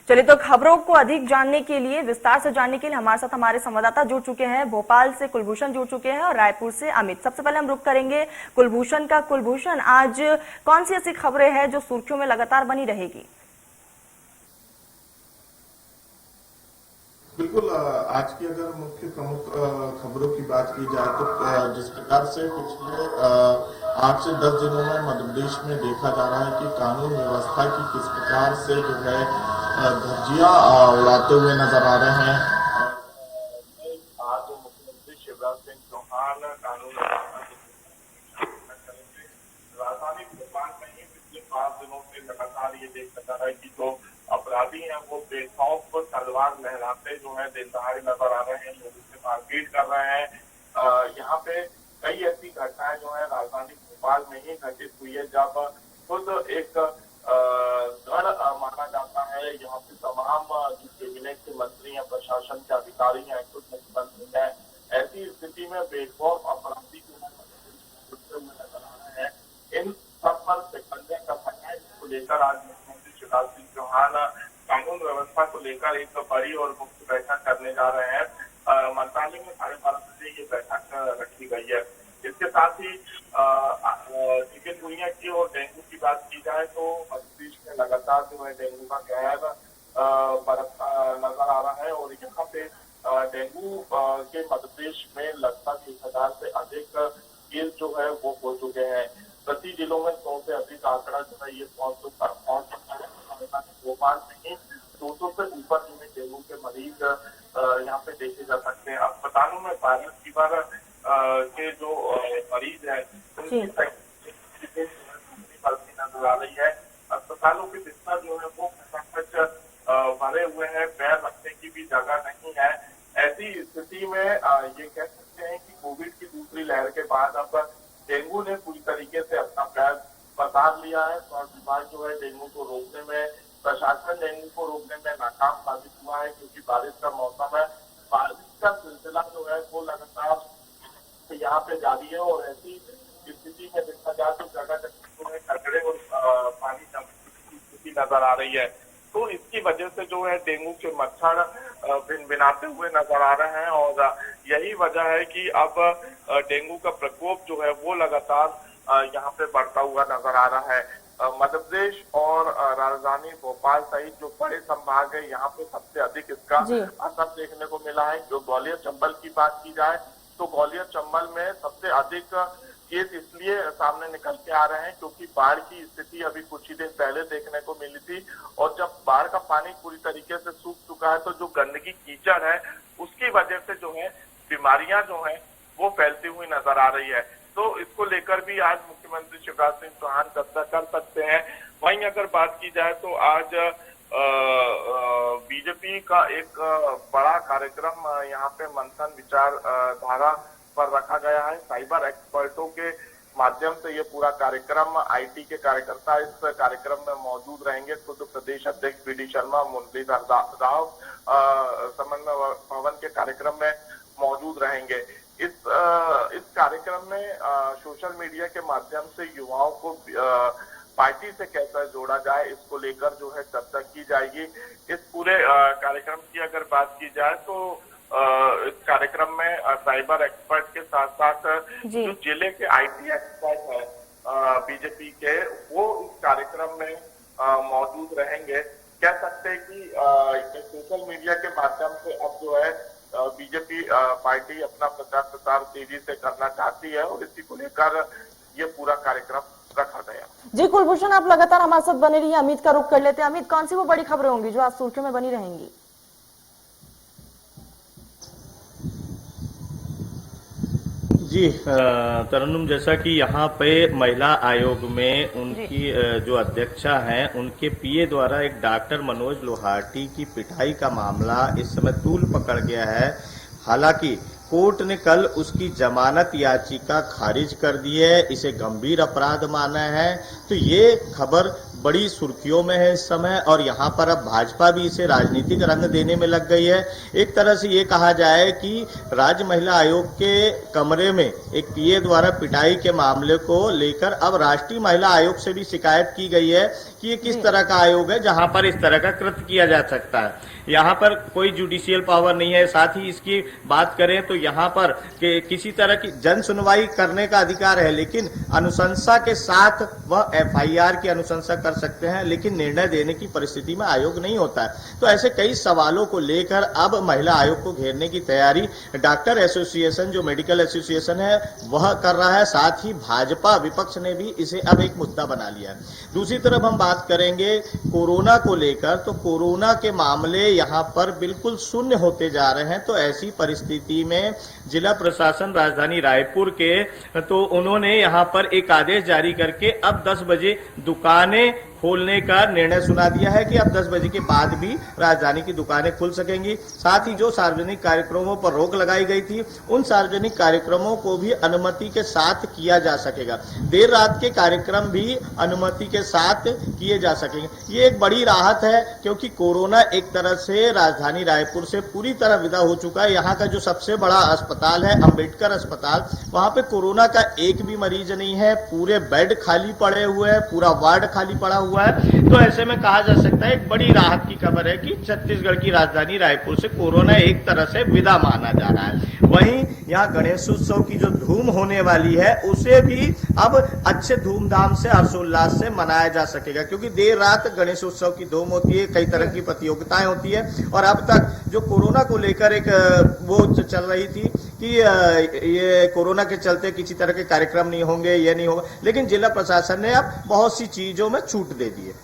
चलिए, तो खबरों को अधिक जानने के लिए, विस्तार से जानने के लिए हमारे साथ हमारे संवाददाता जुड़ चुके हैं। भोपाल से कुलभूषण जुड़ चुके हैं और रायपुर से अमित। सबसे पहले हम रुख करेंगे कुलभूषण का। कुलभूषण, आज कौन सी ऐसी खबरें हैं जो सुर्खियों में लगातार बनी रहेगी? बिल्कुल, आज की अगर मुख्य प्रमुख खबरों की बात की जाए तो जिस प्रकार से पिछले 8 से 10 दिनों में मध्य प्रदेश में देखा जा रहा है कि कानून व्यवस्था की किस प्रकार से जो है धज्जियां उड़ाते हुए नजर आ रहे हैं। आज मुख्यमंत्री शिवराज सिंह चौहान कानून राजधानी भोपाल में ही पिछले 5 दिनों से लगातार ये देखा जा रहा है कि जो अपराधी हैं वो बेखौफ तलवार लहराते जो है दिन दहाड़े नजर आ रहे हैं, लोगों से मारपीट कर रहे हैं। यहाँ पे कई ऐसी घटनाएं जो है राजधानी भोपाल में ही घटित हुई है, जब खुद एक गढ़ माना जाता है। यहाँ पे तमाम जो कैबिनेट के मंत्री हैं, प्रशासन के अधिकारी हैं, खुद मुख्यमंत्री हैं, ऐसी स्थिति में बेखौफ अपराधी जो नजर आ रहे हैं। इन सब पर शिकंजा कसना है, जिसको लेकर आज मुख्यमंत्री शिवराज सिंह चौहान कानून व्यवस्था को लेकर एक बड़ी और मुख्य बैठक करने जा रहे हैं। मंत्रालय में 12:30 बजे ये बैठक रखी गई है। इसके साथ ही चिकनगुनिया की और डेंगू की बात की जाए तो मध्य प्रदेश में लगातार जो है डेंगू का कहर बरसता नजर आ रहा है और यहाँ पे डेंगू के मध्य प्रदेश में लगभग 1000 से अधिक केस जो है वो हो चुके हैं। प्रति जिलों में 100 से अधिक आंकड़ा जो है ये पहुंच चुका है। भोपाल में ही 200 से ऊपर जो है डेंगू के मरीज यहाँ पे देखे जा सकते हैं। अस्पतालों में वायरल फीवर के जो मरीज हैं उनकी नजर आ रही है। अस्पतालों के बिस्तर जो है वो खचाखच भरे हुए हैं, पैर रखने की भी जगह नहीं है। ऐसी स्थिति में ये कह सकते हैं कि कोविड की दूसरी लहर के बाद अब डेंगू ने पूरी तरीके से अपना पैर पसार लिया है। स्वास्थ्य विभाग जो है डेंगू को रोकने में, प्रशासन डेंगू को रोकने में नाकाम साबित हुआ है, क्योंकि बारिश का मौसम है। बारिश का सिलसिला जो है वो लगातार यहाँ पे जारी है और ऐसी स्थिति में देखा जाए तो जगह जगह कचरे और पानी जमने की स्थिति नजर आ रही है। तो इसकी वजह से जो है डेंगू के मच्छर भिनभिनाते हुए नजर आ रहे हैं और यही वजह है कि अब डेंगू का प्रकोप जो है वो लगातार यहाँ पे बढ़ता हुआ नजर आ रहा है। मध्य प्रदेश और राजधानी भोपाल सहित जो बड़े संभाग है यहाँ पे सबसे अधिक इसका असर देखने को मिला है। जो ग्वालियर चंबल की बात की जाए तो ग्वालियर चंबल में सबसे अधिक केस इसलिए सामने निकल के आ रहे हैं क्योंकि बाढ़ की स्थिति अभी कुछ ही दिन पहले देखने को मिली थी और जब बाढ़ का पानी पूरी तरीके से सूख चुका है तो जो गंदगी कीचड़ है उसकी वजह से जो है बीमारियां जो है वो फैलती हुई नजर आ रही है। तो इसको लेकर भी आज मुख्यमंत्री शिवराज सिंह चौहान चर्चा कर सकते हैं। वहीं अगर बात की जाए तो आज बीजेपी का एक बड़ा कार्यक्रम यहाँ पे मंथन विचार धारा पर रखा गया है। साइबर एक्सपर्टों के माध्यम से ये पूरा कार्यक्रम, आईटी के कार्यकर्ता इस कार्यक्रम में मौजूद रहेंगे। खुद प्रदेश अध्यक्ष बी डी शर्मा, मुरलीधर राव समन्वय भवन के कार्यक्रम में मौजूद रहेंगे। इस कार्यक्रम में सोशल मीडिया के माध्यम से युवाओं को पार्टी से कैसे जोड़ा जाए इसको लेकर जो है चर्चा की जाएगी। इस पूरे कार्यक्रम की अगर बात की जाए तो इस कार्यक्रम में साइबर एक्सपर्ट के साथ साथ जो जिले के आईटी एक्सपर्ट हैं बीजेपी के, वो इस कार्यक्रम में मौजूद रहेंगे। कह सकते हैं कि सोशल मीडिया के माध्यम से अब जो है बीजेपी पार्टी अपना प्रचार प्रसार तेजी से करना चाहती है और इसी को लेकर ये पूरा कार्यक्रम रखा गया। जी कुलभूषण, आप लगातार हमारे साथ बने रहिए। अमित का रुख कर लेते हैं। अमित, कौन सी वो बड़ी खबरें होंगी जो आज सुर्खियों में बनी रहेंगी? जी तरन्नुम, जैसा कि यहाँ पे महिला आयोग में उनकी जो अध्यक्षा हैं उनके पीए द्वारा एक डॉक्टर मनोज लोहाटी की पिटाई का मामला इस समय तूल पकड़ गया है। हालांकि कोर्ट ने कल उसकी जमानत याचिका खारिज कर दी है, इसे गंभीर अपराध माना है। तो ये खबर बड़ी सुर्खियों में है इस समय, और यहाँ पर अब भाजपा भी इसे राजनीतिक रंग देने में लग गई है। एक तरह से ये कहा जाए कि राज्य महिला आयोग के कमरे में एक पीए द्वारा पिटाई के मामले को लेकर अब राष्ट्रीय महिला आयोग से भी शिकायत की गई है कि ये किस तरह का आयोग है जहां पर इस तरह का कृत्य किया जा सकता है। यहाँ पर कोई जुडिशियल पावर नहीं है। साथ ही इसकी बात करें तो यहाँ पर किसी तरह की जन सुनवाई करने का अधिकार है, लेकिन अनुशंसा के साथ वह एफआईआर की अनुशंसा कर सकते हैं, लेकिन निर्णय देने की परिस्थिति में आयोग नहीं होता है। तो ऐसे कई सवालों को लेकर अब महिला आयोग को घेरने की तैयारी डॉक्टर एसोसिएशन, जो मेडिकल एसोसिएशन है, वह कर रहा है। साथ ही भाजपा विपक्ष ने भी इसे अब एक मुद्दा बना लिया है। दूसरी तरफ हम बात करेंगे कोरोना को लेकर, तो कोरोना के मामले यहाँ पर बिल्कुल शून्य होते जा रहे हैं। तो ऐसी परिस्थिति में जिला प्रशासन राजधानी रायपुर के, तो उन्होंने यहाँ पर एक आदेश जारी करके अब 10 बजे दुकानें खोलने का निर्णय सुना दिया है कि अब 10 बजे के बाद भी राजधानी की दुकानें खुल सकेंगी। साथ ही जो सार्वजनिक कार्यक्रमों पर रोक लगाई गई थी, उन सार्वजनिक कार्यक्रमों को भी अनुमति के साथ किया जा सकेगा। देर रात के कार्यक्रम भी अनुमति के साथ किए जा सकेंगे। ये एक बड़ी राहत है, क्योंकि कोरोना एक तरह से राजधानी रायपुर से पूरी तरह विदा हो चुका है। यहाँ का जो सबसे बड़ा अस्पताल है अंबेडकर अस्पताल, वहां पे कोरोना का एक भी मरीज नहीं है। पूरे बेड खाली पड़े हुए हैं, पूरा वार्ड खाली पड़ा हुआ है। तो ऐसे में कहा जा सकता है एक बड़ी राहत की खबर है कि छत्तीसगढ़ की राजधानी रायपुर से कोरोना एक तरह से विदा माना जा रहा है। वहीं यहाँ गणेशोत्सव की जो धूम होने वाली है, उसे भी अब अच्छे धूमधाम से हर्षोल्लास से मनाया जा सकेगा, क्योंकि देर रात गणेशोत्सव की धूम होती है, कई तरह की प्रतियोगिताएं होती है। और अब तक जो कोरोना को लेकर एक वो चल रही थी कि ये कोरोना के चलते किसी तरह के कार्यक्रम नहीं होंगे, ये नहीं होगा, लेकिन जिला प्रशासन ने अब बहुत सी चीजों में छूट दे दी है।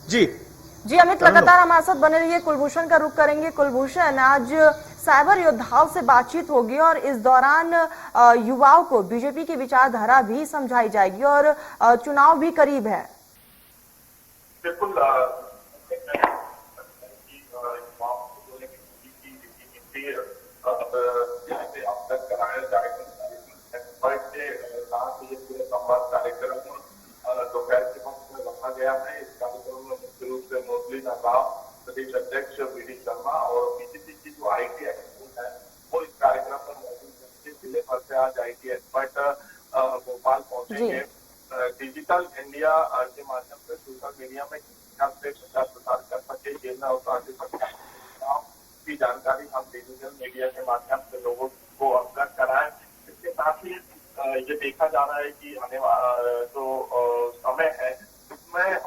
जी अमित, लगातार हमारे साथ बने रहिए। कुलभूषण का रुख करेंगे। कुलभूषण, आज साइबर योद्धाओं से बातचीत होगी और इस दौरान युवाओं को बीजेपी की विचारधारा भी समझाई जाएगी और चुनाव भी करीब है। बिल्कुल अब तक कराया जाएगा। संवाद कार्यक्रम दोपहर के वक्त में रखा गया है। इस कार्यक्रम में मुख्य रूप से मोदली नागाव, प्रदेश अध्यक्ष वीडी शर्मा और बीजेपी की जो आईटी एक्सपर्ट है, वो इस कार्यक्रम में मौजूद है। जिले भर से आज आईटी एक्सपर्ट भोपाल पहुंचेंगे। डिजिटल इंडिया के माध्यम से सोशल मीडिया में प्रचार प्रसार कर सके, जेलना और की जानकारी हम डिजिटल मीडिया के माध्यम से लोगों को अवगत कराएं। इसके साथ ही ये देखा जा रहा है कि आने वाला जो समय है, इसमें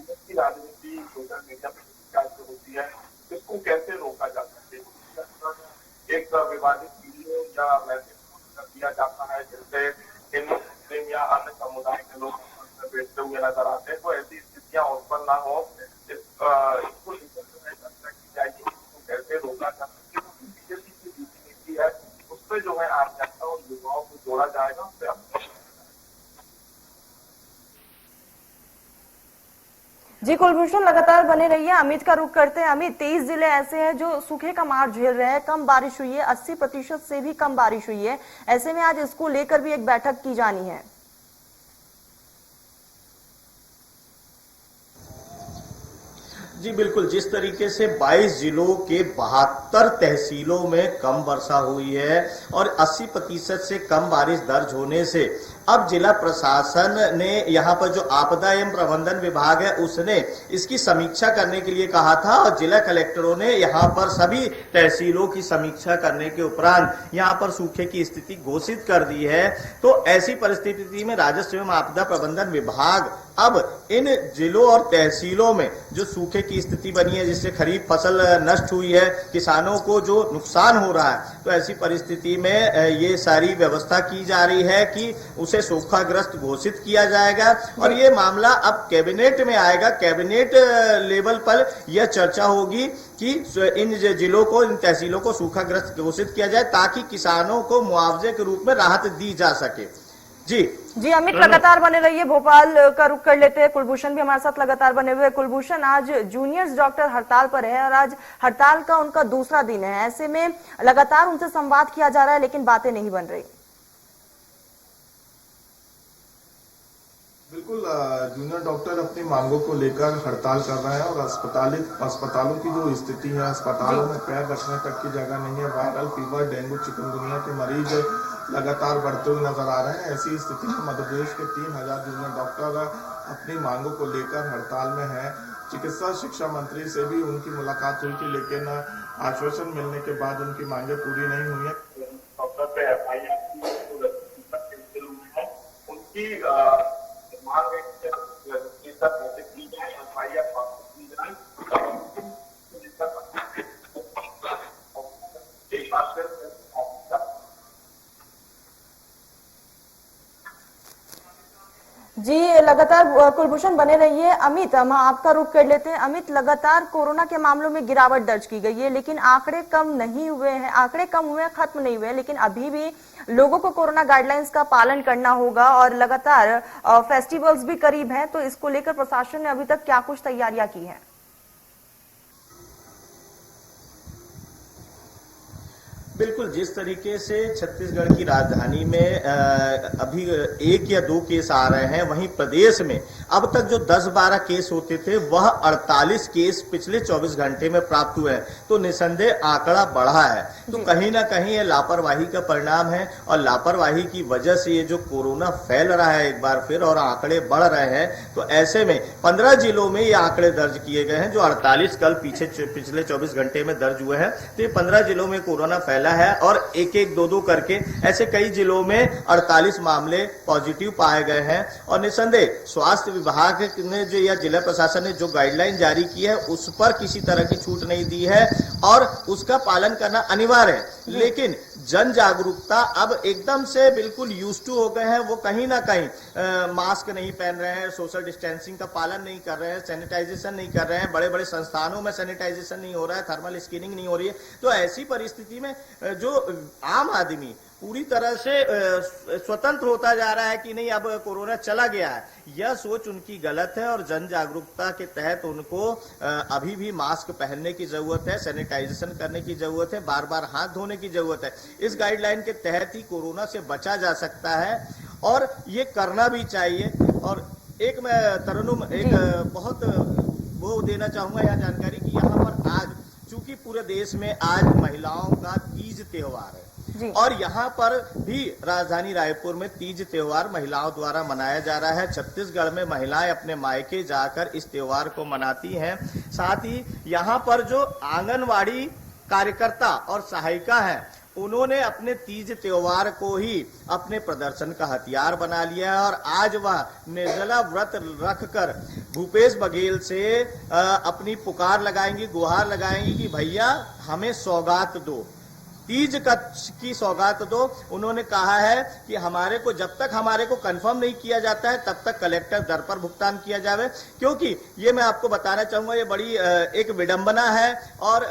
की राजनीति सोशल मीडिया पर होती है, इसको कैसे रोका जा सकता है। एक विवादित वीडियो या मैसेज कर दिया जाता है, जिससे हिंदू, मुस्लिम या अन्य समुदाय के लोग बैठते हुए नजर आते हैं। तो ऐसी स्थितियां उत्पन्न ना हो, इसको चर्चा की जाएगी, कैसे रोका जा सकता है। बीजेपी की नीति है, उस पर जो है आम जनता और युवाओं को जोड़ा जाएगा। जी कुलभूषण, लगातार बने रहिए। अमित का रुख करते हैं। अमित, 23 जिले ऐसे हैं जो सूखे का मार झेल रहे हैं, कम बारिश हुई है, 80% से भी कम बारिश हुई है। ऐसे में आज इसको लेकर भी एक बैठक की जानी है। जी बिल्कुल, जिस तरीके से 22 जिलों के 72 तहसीलों में कम वर्षा हुई है और 80% से कम बारिश दर्ज होने से अब जिला प्रशासन ने यहाँ पर जो आपदा एवं प्रबंधन विभाग है, उसने इसकी समीक्षा करने के लिए कहा था और जिला कलेक्टरों ने यहाँ पर सभी तहसीलों की समीक्षा करने के उपरांत यहाँ पर सूखे की स्थिति घोषित कर दी है। तो ऐसी परिस्थिति में राजस्व एवं आपदा प्रबंधन विभाग अब इन जिलों और तहसीलों में जो सूखे की स्थिति बनी है, जिससे खरीफ फसल नष्ट हुई है, किसानों को जो नुकसान हो रहा है, तो ऐसी परिस्थिति में ये सारी व्यवस्था की जा रही है कि उसे सूखाग्रस्त घोषित किया जाएगा और ये मामला अब कैबिनेट में आएगा। कैबिनेट लेवल पर यह चर्चा होगी कि इन जिलों को, इन तहसीलों को सूखाग्रस्त घोषित किया जाए ताकि किसानों को मुआवजे के रूप में राहत दी जा सके। जी अमित, लगातार बने रहिए। भोपाल का रुख कर लेते हैं। कुलभूषण भी हमारे साथ लगातार बने हुए। कुलभूषण, आज जूनियर्स डॉक्टर हड़ताल पर है और आज हड़ताल का उनका दूसरा दिन है। ऐसे में लगातार उनसे संवाद किया जा रहा है, लेकिन बातें नहीं बन रही। बिल्कुल बिल्कुल जूनियर डॉक्टर अपनी मांगों को लेकर हड़ताल कर रहे हैं और अस्पतालों की जो स्थिति है, अस्पतालों में पैर रखने तक की जगह नहीं है। वायरल फीवर, डेंगू, चिकनगुनिया के मरीज लगातार बढ़ते हुए नजर आ रहे हैं। ऐसी स्थिति में मध्य प्रदेश के 3000 जूनियर डॉक्टर अपनी मांगों को लेकर हड़ताल में हैं। चिकित्सा शिक्षा मंत्री से भी उनकी मुलाकात हुई थी, लेकिन आश्वासन मिलने के बाद उनकी मांगे पूरी नहीं हुई है। डॉक्टर पे FIR उनकी मांग है की जाए, FIR की जाए। एक बात जी, लगातार कुलभूषण बने रहिए। अमित, हम आपका रुख कर लेते हैं। अमित, लगातार कोरोना के मामलों में गिरावट दर्ज की गई है, लेकिन आंकड़े कम नहीं हुए हैं, आंकड़े कम हुए हैं, खत्म नहीं हुए हैं, लेकिन अभी भी लोगों को कोरोना गाइडलाइंस का पालन करना होगा और लगातार फेस्टिवल्स भी करीब हैं, तो इसको लेकर प्रशासन ने अभी तक क्या कुछ तैयारियां की हैं? बिल्कुल, जिस तरीके से छत्तीसगढ़ की राजधानी में अभी 1 या 2 केस आ रहे हैं, वहीं प्रदेश में अब तक जो 10-12 केस होते थे वह 48 केस पिछले 24 घंटे में प्राप्त हुए हैं। तो निसंदेह आंकड़ा बढ़ा है। तो कहीं ना कहीं ये लापरवाही का परिणाम है और लापरवाही की वजह से ये जो कोरोना फैल रहा है एक बार फिर और आंकड़े बढ़ रहे हैं। तो ऐसे में 15 जिलों में ये आंकड़े दर्ज किए गए हैं, जो 48 कल पिछले 24 घंटे में दर्ज हुए हैं। तो ये 15 जिलों में कोरोना फैला है और 1-1, 2-2 करके ऐसे कई जिलों में 48 मामले पॉजिटिव पाए गए हैं। और निसंदेह स्वास्थ्य विभाग ने जो या जिला प्रशासन ने जो गाइडलाइन जारी की है उस पर किसी तरह की छूट नहीं दी है और उसका पालन करना अनिवार्य है। लेकिन जन जागरूकता अब एकदम से बिल्कुल यूज्ड टू हो गए हैं। वो कहीं ना कहीं मास्क नहीं पहन रहे हैं, सोशल डिस्टेंसिंग का पालन नहीं कर रहे हैं, सैनिटाइजेशन नहीं कर रहे हैं, बड़े बड़े संस्थानों में सैनिटाइजेशन नहीं हो रहा है, थर्मल स्क्रीनिंग नहीं हो रही है। तो ऐसी परिस्थिति में जो आम आदमी पूरी तरह से स्वतंत्र होता जा रहा है कि नहीं अब कोरोना चला गया है, यह सोच उनकी गलत है। और जन जागरूकता के तहत उनको अभी भी मास्क पहनने की जरूरत है, सैनिटाइजेशन करने की जरूरत है, बार बार हाथ धोने की जरूरत है। इस गाइडलाइन के तहत ही कोरोना से बचा जा सकता है और ये करना भी चाहिए। और एक मैं तरन्नुम एक बहुत वो देना चाहूंगा यह जानकारी कि यहाँ पर आज चूंकि पूरे देश में आज महिलाओं का तीज त्योहार है और यहाँ पर भी राजधानी रायपुर में तीज त्योहार महिलाओं द्वारा मनाया जा रहा है। छत्तीसगढ़ में महिलाएं अपने मायके जाकर इस त्योहार को मनाती हैं। साथ ही यहाँ पर जो आंगनवाड़ी कार्यकर्ता और सहायिका हैं, उन्होंने अपने तीज त्योहार को ही अपने प्रदर्शन का हथियार बना लिया है और आज वह निर्जला व्रत रखकर भूपेश बघेल से अपनी पुकार लगाएंगी, गुहार लगाएंगी कि भैया हमें सौगात दो, तीज की सौगात दो। उन्होंने कहा है कि हमारे को जब तक हमारे को कंफर्म नहीं किया जाता है तब तक कलेक्टर दर पर भुगतान किया जावे, क्योंकि ये मैं आपको बताना चाहूंगा ये बड़ी एक विडंबना है। और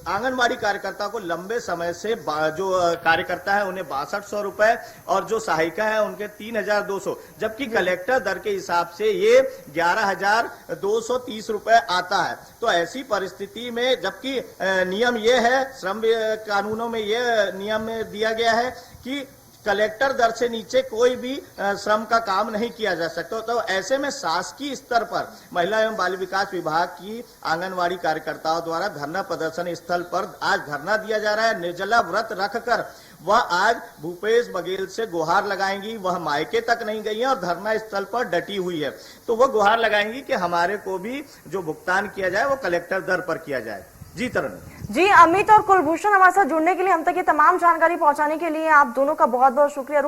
आंगनबाड़ी कार्यकर्ता को लंबे समय से जो कार्यकर्ता है उन्हें 6200 रुपए और जो सहायिका है उनके 3200, जबकि कलेक्टर दर के हिसाब से ये 11230 रुपए आता है। तो ऐसी परिस्थिति में जबकि नियम ये है, श्रम कानूनों में यह नियम दिया गया है कि कलेक्टर दर से नीचे कोई भी श्रम का काम नहीं किया जा सकता। तो ऐसे में शासकीय स्तर पर महिला एवं बाल विकास विभाग की आंगनवाड़ी कार्यकर्ताओं द्वारा धरना प्रदर्शन स्थल पर आज धरना दिया जा रहा है। निर्जला व्रत रखकर वह आज भूपेश बघेल से गुहार लगाएंगी। वह मायके तक नहीं गई है और धरना स्थल पर डटी हुई है। तो वह गुहार लगाएंगी कि हमारे को भी जो भुगतान किया जाए वो कलेक्टर दर पर किया जाए। जी तरन जी, अमित और कुलभूषण हमारे साथ जुड़ने के लिए, हम तक ये तमाम जानकारी पहुंचाने के लिए आप दोनों का बहुत बहुत शुक्रिया।